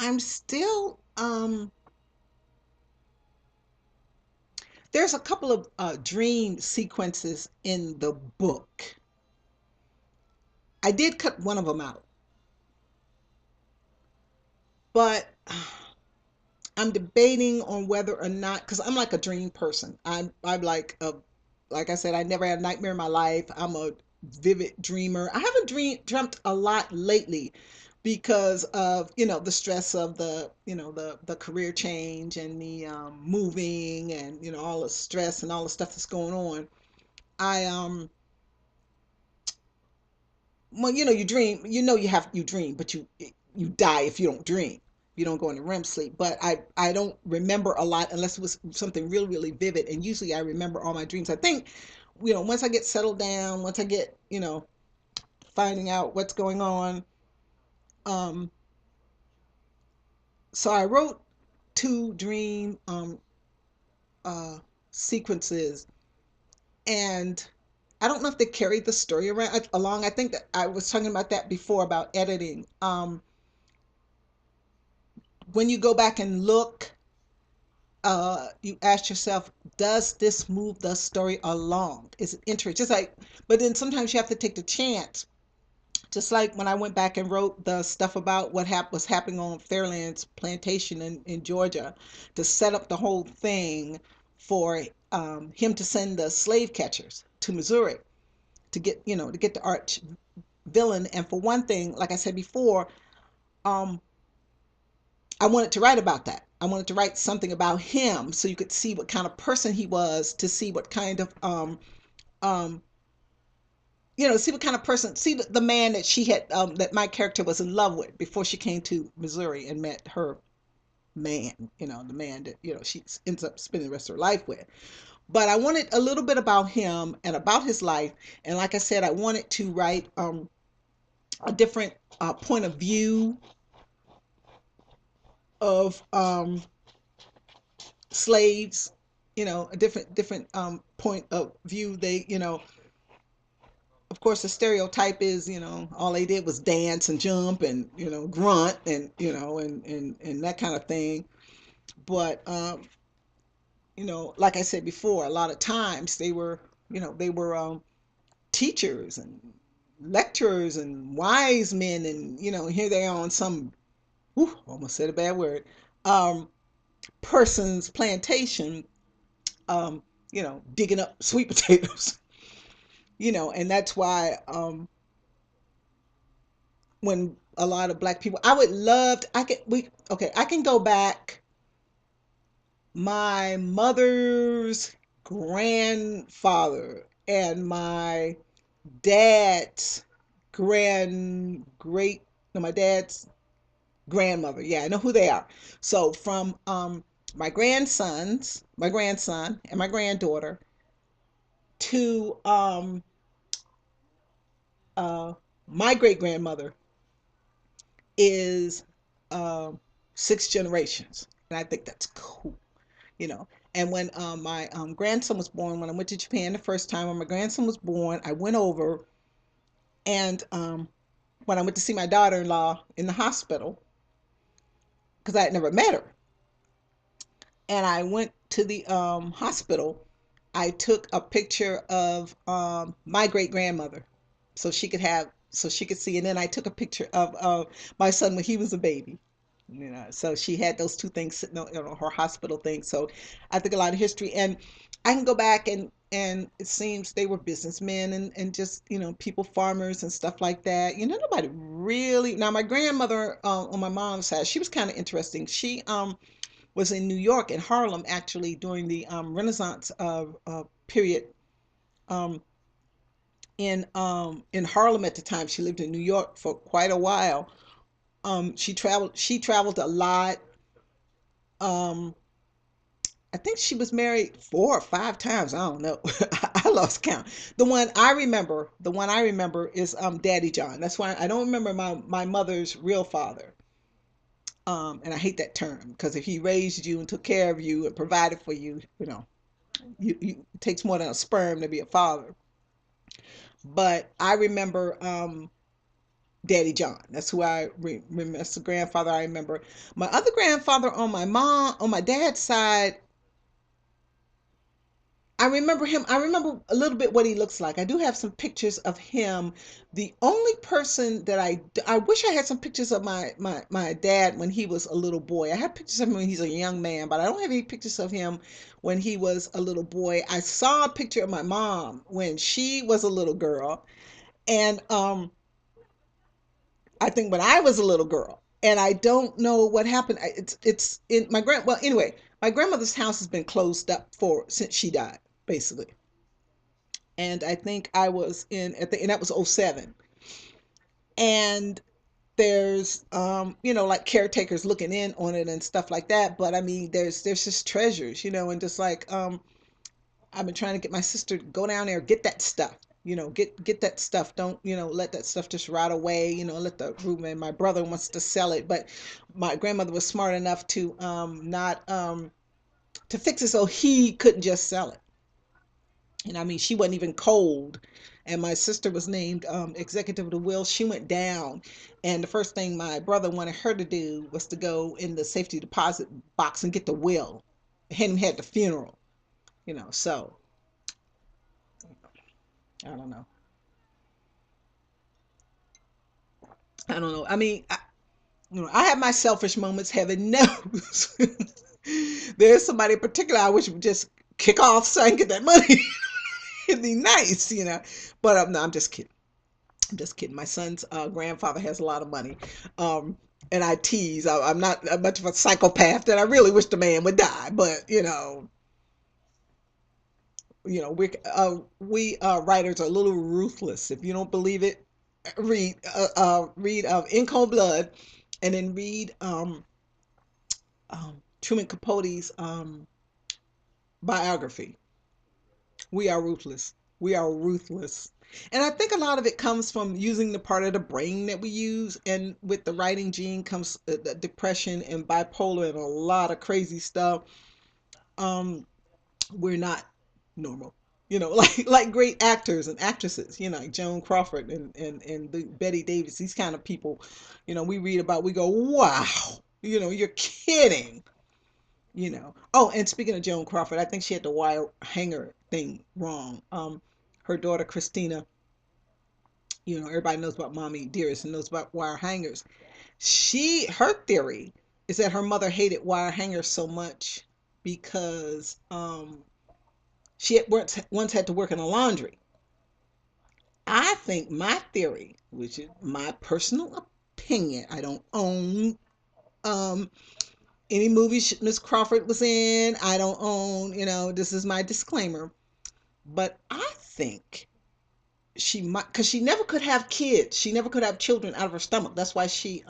I'm still there's a couple of dream sequences in the book. I did cut one of them out, but I'm debating on whether or not, because I'm like a dream person. I'm like I said, I never had a nightmare in my life. I'm a vivid dreamer. I haven't dreamt a lot lately because of, the stress of the career change and the moving, and all the stress and all the stuff that's going on. I Well, you dream, you dream, but you die if you don't dream. You don't go into REM sleep. But I don't remember a lot unless it was something really, really vivid. And usually I remember all my dreams. I think, once I get settled down, once I get, finding out what's going on. Um, so I wrote two dream uh sequences, and I don't know if they carried the story around along. I think that I was talking about that before about editing. When you go back and look, you ask yourself, does this move the story along? Is it interesting? Just like, but then sometimes you have to take the chance. Just like when I went back and wrote the stuff about what was happening on Fairlands Plantation in Georgia, to set up the whole thing for him to send the slave catchers to Missouri to get the arch villain. And for one thing, like I said before, um, I wanted to write about that. I wanted to write something about him so you could see what kind of person he was, to see what kind of um see what kind of person, see the man that she had that my character was in love with before she came to Missouri and met her man, the man that she ends up spending the rest of her life with. But I wanted a little bit about him and about his life, and like I said, I wanted to write a different point of view of slaves, a different point of view. They, of course, the stereotype is, all they did was dance and jump and, grunt and, and that kind of thing. But like I said before, a lot of times they were teachers and lecturers and wise men, and here they are on some, whew, almost said a bad word, um person's plantation, digging up sweet potatoes. And that's why, when a lot of black people, I would love to, I can we okay, I can go back. My mother's grandfather and my dad's grand great no, my dad's grandmother. Yeah, I know who they are. So from my grandson and my granddaughter, to uh my great grandmother is six generations, and I think that's cool. You know, and when my grandson was born, when I went to Japan the first time, when my grandson was born, I went over, and when I went to see my daughter-in-law in the hospital, because I had never met her, and I went to the hospital, I took a picture of my great grandmother, so she could see, and then I took a picture of my son when he was a baby. So she had those two things sitting on, her hospital thing. So I think a lot of history, and I can go back, and it seems they were businessmen, and just people, farmers and stuff like that. Nobody really. Now my grandmother, on my mom's side, she was kind of interesting. She was in New York, in Harlem, actually, during the Renaissance period. Um, in Harlem at the time, she lived in New York for quite a while. She traveled a lot. Um, I think she was married 4 or 5 times. I don't know. I lost count. The one I remember is Daddy John. That's why I don't remember my mother's real father. And I hate that term, because if he raised you and took care of you and provided for you, it takes more than a sperm to be a father. But I remember Daddy John. That's who I remember. That's the grandfather I remember. My other grandfather on my dad's side, I remember him. I remember a little bit what he looks like. I do have some pictures of him. The only person that I wish I had some pictures of my dad when he was a little boy. I have pictures of him when he's a young man, but I don't have any pictures of him when he was a little boy. I saw a picture of my mom when she was a little girl, and I think when I was a little girl, and I don't know what happened. It's in my grand. Well, anyway, my grandmother's house has been closed up for since she died, basically. And I think I was in at the and that was '07. And there's like caretakers looking in on it and stuff like that. But I mean, there's just treasures, and just like I've been trying to get my sister to go down there, get that stuff. Get that stuff. Don't, let that stuff just rot away, let the room. And my brother wants to sell it, but my grandmother was smart enough to not to fix it so he couldn't just sell it. And I mean, she wasn't even cold. And my sister was named executive of the will. She went down, and the first thing my brother wanted her to do was to go in the safety deposit box and get the will. Him had the funeral, So I don't know. I don't know. I mean, I have my selfish moments. Heaven knows. There's somebody in particular I wish would just kick off so I can get that money. It'd be nice. But no, I'm just kidding. I'm just kidding. My son's grandfather has a lot of money. And I tease. I'm not much of a psychopath that I really wish the man would die. But we writers are a little ruthless. If you don't believe it, read In Cold Blood, and then read Truman Capote's biography. We are ruthless. We are ruthless. And I think a lot of it comes from using the part of the brain that we use. And with the writing gene comes the depression and bipolar and a lot of crazy stuff. Um, we're not normal. Like great actors and actresses, like Joan Crawford and the Betty Davis, these kind of people, we read about, we go, wow, you're kidding. Oh, and speaking of Joan Crawford, I think she had the wire hanger thing wrong. Her daughter Christina, everybody knows about Mommy Dearest and knows about wire hangers. Her theory is that her mother hated wire hangers so much because she had once had to work in a laundry. I think my theory, which is my personal opinion, I don't own um any movies Miss Crawford was in. I don't own, this is my disclaimer. But I think she might, because she never could have kids. She never could have children out of her stomach. That's why she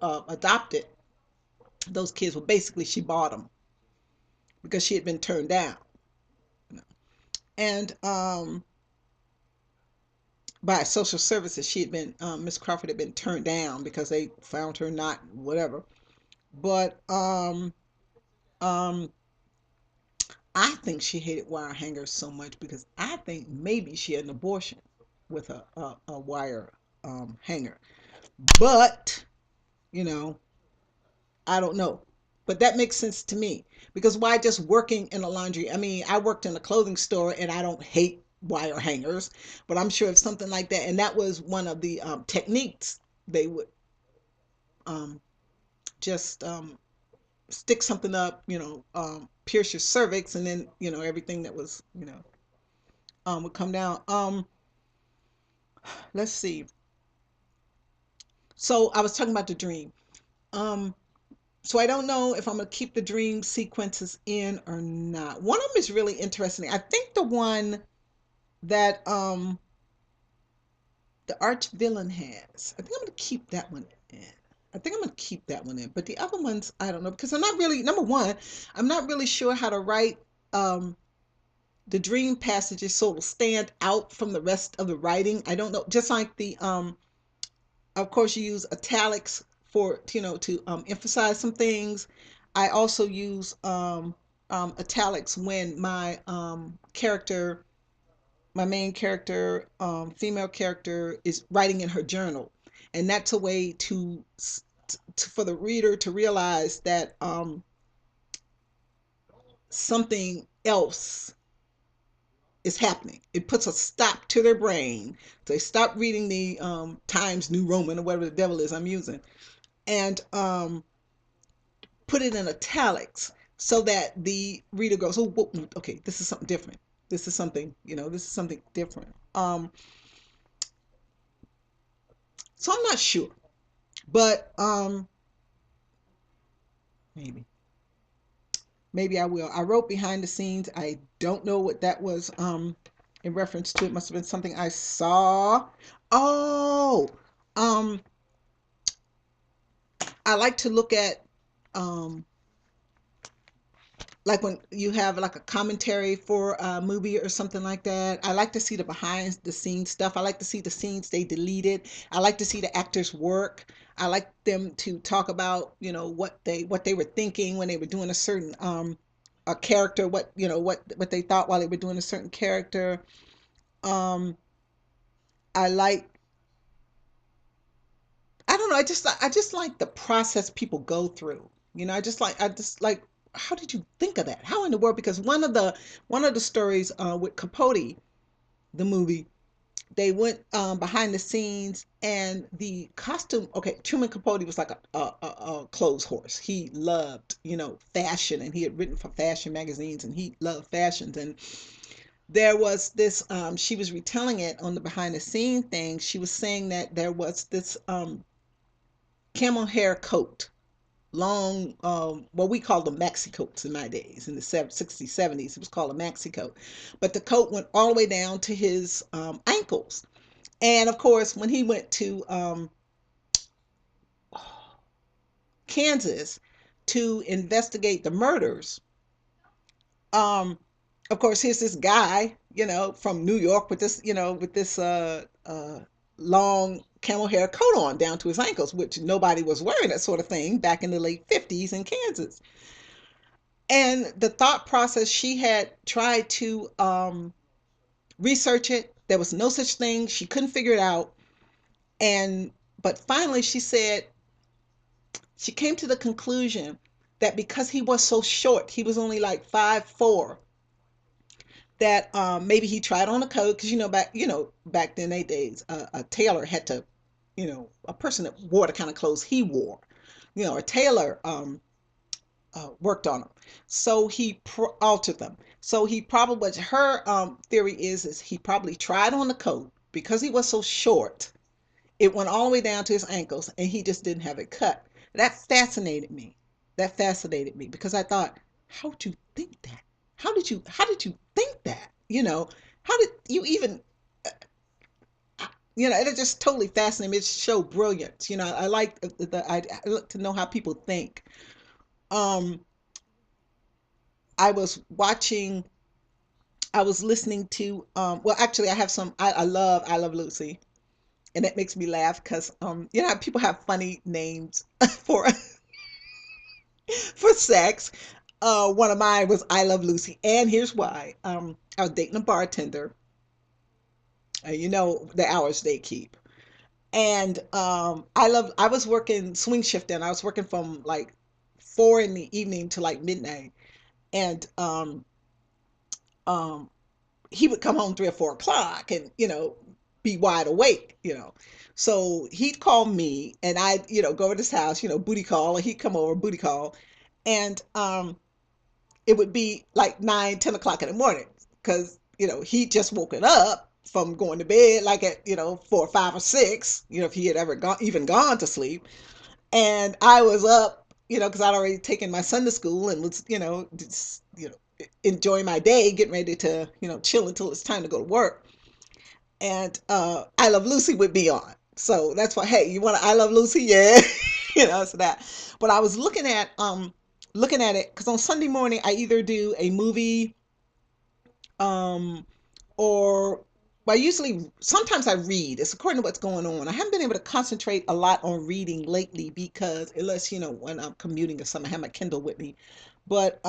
adopted those kids. Well, basically, she bought them because she had been turned down. And by social services, she had been, Miss Crawford had been turned down because they found her not whatever. But um, I think she hated wire hangers so much because I think maybe she had an abortion with a wire hanger. But, you know, I don't know. But that makes sense to me because why just working in a laundry? I mean, I worked in a clothing store and I don't hate wire hangers, but I'm sure if something like that, and that was one of the techniques, they would um, just stick something up, pierce your cervix, and then, everything that was, would come down. Let's see. So I was talking about the dream. Um, so I don't know if I'm gonna keep the dream sequences in or not. One of them is really interesting. I think the one that the arch villain has. I think I'm gonna keep that one in. I think I'm gonna keep that one in. But the other ones, I don't know because I'm not really number one. I'm not really sure how to write the dream passages so it'll stand out from the rest of the writing. I don't know. Just like the of course you use italics for to emphasize some things. I also use italics when my my main character, female character, is writing in her journal, and that's a way for the reader to realize that something else is happening. It puts a stop to their brain. They stop reading the Times New Roman or whatever the devil is I'm using, and put it in italics so that the reader goes, oh, okay, this is something different. This is something, this is something different. So I'm not sure, but maybe, maybe I will. I wrote behind the scenes. I don't know what that was in reference to. It must have been something I saw. Oh, um, I like to look at um like when you have like a commentary for a movie or something like that. I like to see the behind the scenes stuff. I like to see the scenes they deleted. I like to see the actors work. I like them to talk about, what they were thinking when they were doing a certain a character, what they thought while they were doing a certain character. Um I like I don't know, I just like the process people go through. I just like how did you think of that? How in the world? Because one of the stories with Capote, the movie, they went behind the scenes and the costume. Okay, Truman Capote was like a clothes horse. He loved, fashion, and he had written for fashion magazines, and he loved fashions. And there was this. She was retelling it on the behind the scene thing. She was saying that there was this camel hair coat, long, well, we called them maxi coats in my days, in the 60s, 70s. It was called a maxi coat. But the coat went all the way down to his ankles. And of course, when he went to Kansas to investigate the murders, um, of course, here's this guy, from New York with this long camel hair coat on down to his ankles, which nobody was wearing that sort of thing back in the late 50s in Kansas. And the thought process, she had tried to research it. There was no such thing. She couldn't figure it out. And but finally she said she came to the conclusion that because he was so short, he was only like 5'4", that maybe he tried on a coat, because back then they days, a tailor had to, a person that wore the kind of clothes he wore, a tailor worked on them. So he altered them. So he probably, what her theory is he probably tried on the coat because he was so short. It went all the way down to his ankles, and he just didn't have it cut. That fascinated me. That fascinated me because I thought, how would you think that? How did you think that? How did you even? It just totally fascinated me. It showed brilliance. I like I like to know how people think. Um, I was watching. I was listening to. Well, actually, I have some. I love Lucy, and it makes me laugh because how people have funny names for for sex. One of mine was I Love Lucy, and here's why. I was dating a bartender. The hours they keep, and I was working swing shift, and I was working from like 4 in the evening to like midnight, and um, he would come home 3 or 4 o'clock, and be wide awake. So he'd call me, and I'd go to his house, booty call, or he'd come over, booty call, and it would be like 9, 10 o'clock in the morning because he just woken up from going to bed like at 4 or 5 or 6, if he had ever gone to sleep. And I was up, because I'd already taken my son to school and was just, enjoying my day, getting ready to chill until it's time to go to work. And I Love Lucy would be on. So that's why, hey, you want to I Love Lucy? Yeah. So that. But I was looking at it because on Sunday morning I either do a movie, um or well, usually sometimes I read. It's according to what's going on. I haven't been able to concentrate a lot on reading lately because unless when I'm commuting or something, I have my Kindle with me. But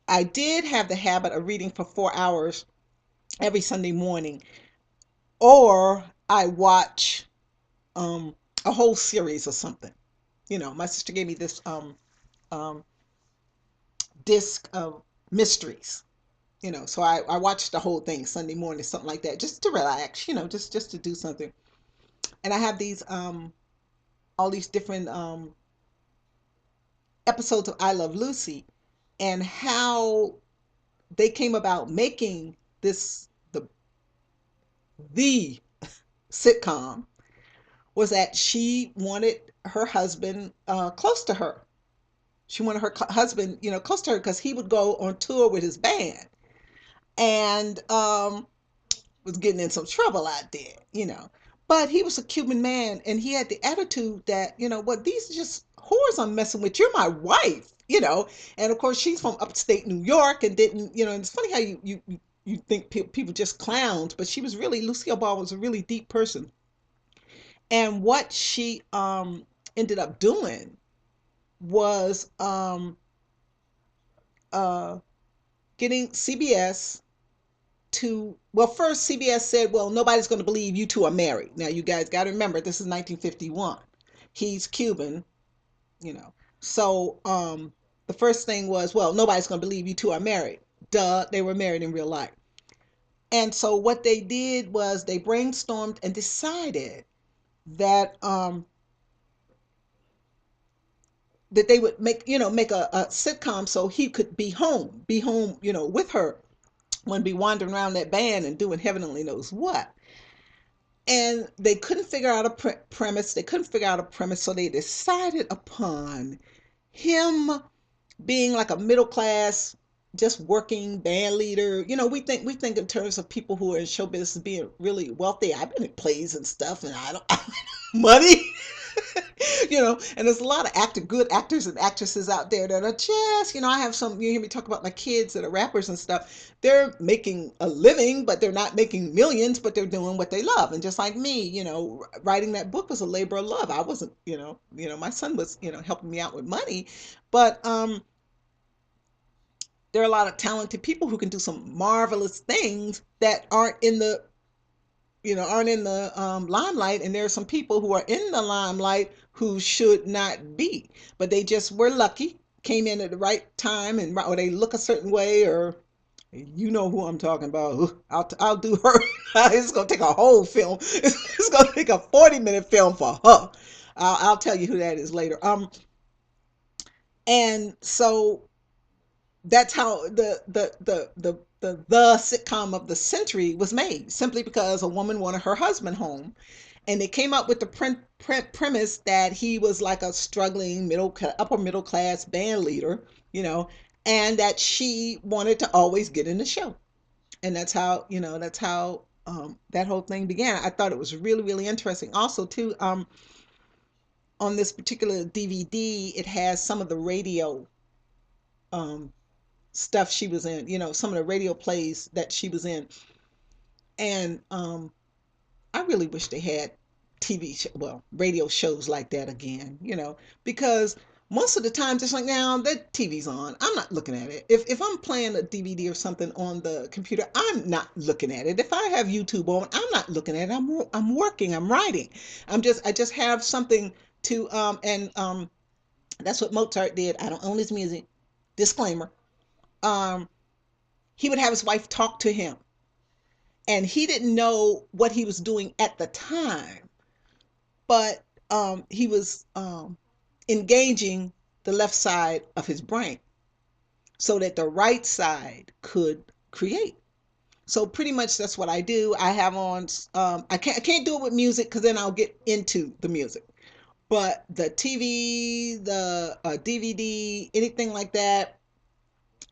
I did have the habit of reading for 4 hours every Sunday morning, or I watch. a whole series or something. My sister gave me this um disc of mysteries. So I watched the whole thing Sunday morning, something like that, just to relax, just to do something. And I have these all these different episodes of I Love Lucy, and how they came about making this the sitcom was that she wanted her husband close to her. She wanted her husband, close to her, because he would go on tour with his band, and was getting in some trouble out there. But he was a Cuban man, and he had the attitude that, what, these are just whores I'm messing with. You're my wife. And of course, she's from upstate New York and didn't, and it's funny how you think people just clowns, but she was really, Lucille Ball was a really deep person. And what she ended up doing was uh getting CBS to, well, first CBS said, well, nobody's going to believe you two are married. Now you guys got to remember, this is 1951. He's Cuban, you know. So the first thing was, well, nobody's going to believe you two are married. Duh, they were married in real life. And so what they did was they brainstormed and decided that that they would make a sitcom so he could be home, with her, when be wandering around that band and doing heaven only knows what. And they couldn't figure out a premise. They couldn't figure out a premise, so they decided upon him being like a middle class, just working band leader. We think in terms of people who are in show business being really wealthy. I've been in plays and stuff, and I don't money. And there's a lot of good actors and actresses out there that are just, I have some, you hear me talk about my kids that are rappers and stuff. They're making a living, but they're not making millions, but they're doing what they love. And just like me, writing that book was a labor of love. I wasn't, my son was, helping me out with money, but there are a lot of talented people who can do some marvelous things that aren't in the limelight, and there are some people who are in the limelight who should not be, but they just were lucky, came in at the right time, or they look a certain way, or you know who I'm talking about. I'll do her. It's gonna take a whole film. It's gonna take a 40-minute film for her. I'll tell you who that is later. And so that's how the sitcom of the century was made, simply because a woman wanted her husband home, and they came up with the premise that he was like a struggling upper middle class band leader, you know, and that she wanted to always get in the show. And that's how that whole thing began. I thought it was really, really interesting. Also, too, on this particular DVD, it has some of the radio um, stuff she was in, some of the radio plays that she was in. And I really wish they had radio shows like that again, because most of the time, just like now, that TV's on. I'm not looking at it. If I'm playing a DVD or something on the computer, I'm not looking at it. If I have YouTube on, I'm not looking at it. I'm working. I'm writing. I just have something to and that's what Mozart did. I don't own his music. Disclaimer. Um, he would have his wife talk to him, and he didn't know what he was doing at the time, but he was engaging the left side of his brain so that the right side could create. So pretty much that's what I do. I have on I can't do it with music, because then I'll get into the music, but the TV, the DVD, anything like that,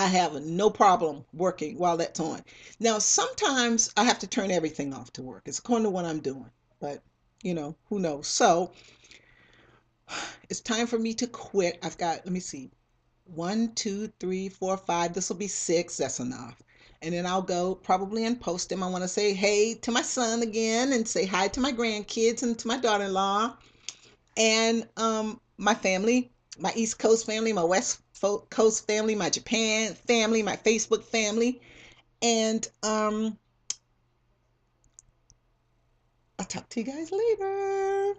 I have no problem working while that's on. Now, sometimes I have to turn everything off to work. It's according to what I'm doing, but who knows? So it's time for me to quit. I've got, let me see, one, two, three, four, five. This will be six. That's enough. And then I'll go probably and post them. I want to say hey to my son again, and say hi to my grandkids and to my daughter-in-law, and my family, my East Coast family, my West Coast family, my Japan family, my Facebook family, and I'll talk to you guys later.